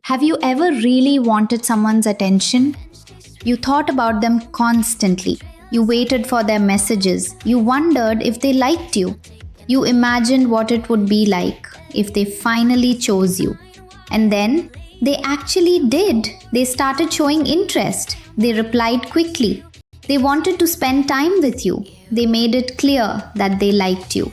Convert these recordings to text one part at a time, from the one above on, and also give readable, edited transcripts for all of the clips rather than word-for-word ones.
Have you ever really wanted someone's attention? You thought about them constantly. You waited for their messages. You wondered if they liked you. You imagined what it would be like if they finally chose you. And then they actually did. They started showing interest. They replied quickly. They wanted to spend time with you. They made it clear that they liked you.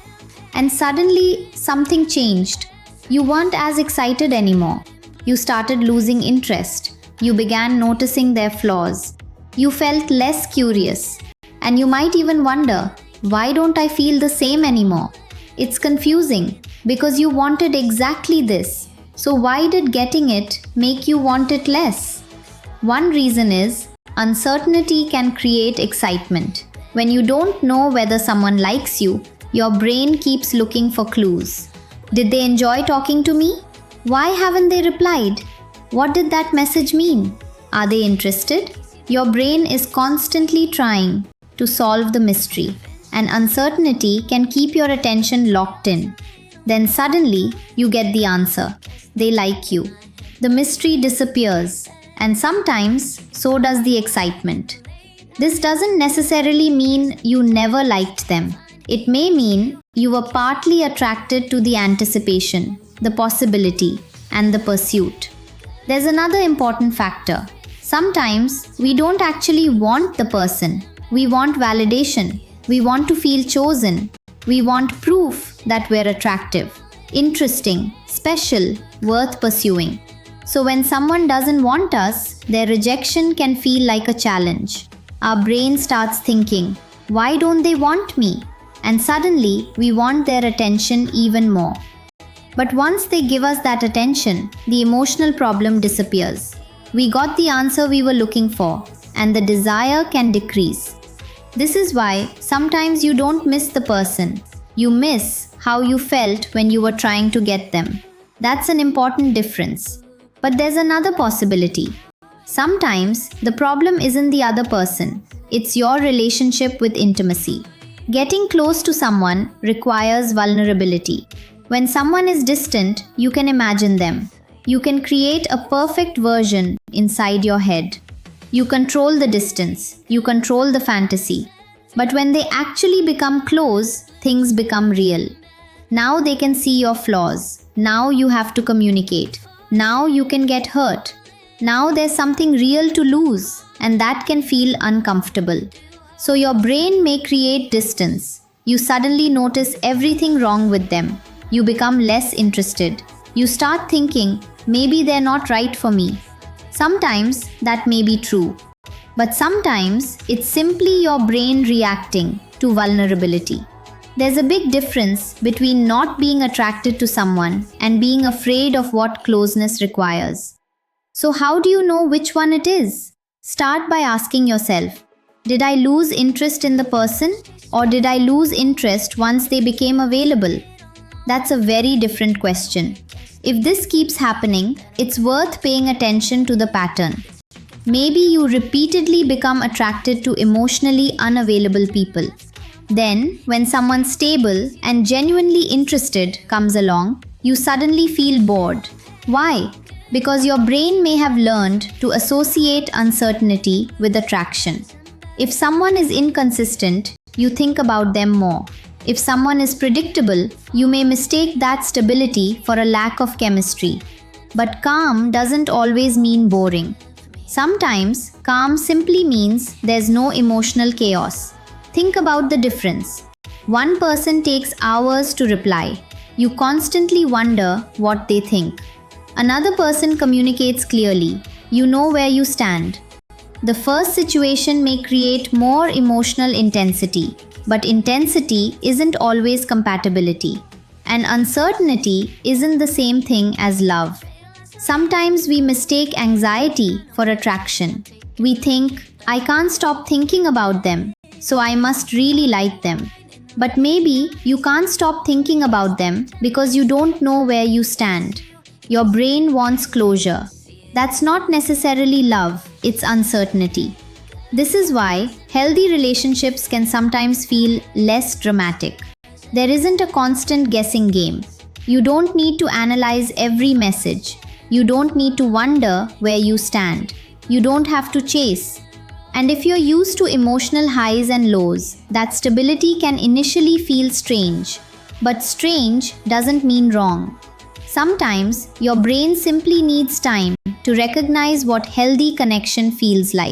And suddenly something changed. You weren't as excited anymore. You started losing interest. You began noticing their flaws. You felt less curious. And you might even wonder, why don't I feel the same anymore? It's confusing because you wanted exactly this. So why did getting it make you want it less? One reason is uncertainty can create excitement. When you don't know whether someone likes you, your brain keeps looking for clues. Did they enjoy talking to me? Why haven't they replied? What did that message mean? Are they interested? Your brain is constantly trying to solve the mystery, and uncertainty can keep your attention locked in. Then suddenly, you get the answer. They like you. The mystery disappears, and sometimes so does the excitement. This doesn't necessarily mean you never liked them. It may mean you were partly attracted to the anticipation, the possibility, and the pursuit. There's another important factor. Sometimes we don't actually want the person. We want validation. We want to feel chosen. We want proof that we're attractive, interesting, special, worth pursuing. So when someone doesn't want us, their rejection can feel like a challenge. Our brain starts thinking, why don't they want me? And suddenly, we want their attention even more. But once they give us that attention, the emotional problem disappears. We got the answer we were looking for, and the desire can decrease. This is why sometimes you don't miss the person. You miss how you felt when you were trying to get them. That's an important difference. But there's another possibility. Sometimes the problem isn't the other person. It's your relationship with intimacy. Getting close to someone requires vulnerability. When someone is distant, you can imagine them. You can create a perfect version inside your head. You control the distance. You control the fantasy. But when they actually become close, things become real. Now they can see your flaws. Now you have to communicate. Now you can get hurt. Now there's something real to lose, and that can feel uncomfortable. So your brain may create distance. You suddenly notice everything wrong with them. You become less interested. You start thinking, maybe they're not right for me. Sometimes that may be true. But sometimes it's simply your brain reacting to vulnerability. There's a big difference between not being attracted to someone and being afraid of what closeness requires. So how do you know which one it is? Start by asking yourself, did I lose interest in the person, or did I lose interest once they became available? That's a very different question. If this keeps happening, it's worth paying attention to the pattern. Maybe you repeatedly become attracted to emotionally unavailable people. Then, when someone stable and genuinely interested comes along, you suddenly feel bored. Why? Because your brain may have learned to associate uncertainty with attraction. If someone is inconsistent, you think about them more. If someone is predictable, you may mistake that stability for a lack of chemistry. But calm doesn't always mean boring. Sometimes, calm simply means there's no emotional chaos. Think about the difference. One person takes hours to reply. You constantly wonder what they think. Another person communicates clearly. You know where you stand. The first situation may create more emotional intensity, but intensity isn't always compatibility. And uncertainty isn't the same thing as love. Sometimes we mistake anxiety for attraction. We think, I can't stop thinking about them, so I must really like them. But maybe you can't stop thinking about them because you don't know where you stand. Your brain wants closure. That's not necessarily love, it's uncertainty. This is why healthy relationships can sometimes feel less dramatic. There isn't a constant guessing game. You don't need to analyze every message. You don't need to wonder where you stand. You don't have to chase. And if you're used to emotional highs and lows, that stability can initially feel strange. But strange doesn't mean wrong. Sometimes your brain simply needs time to recognize what healthy connection feels like.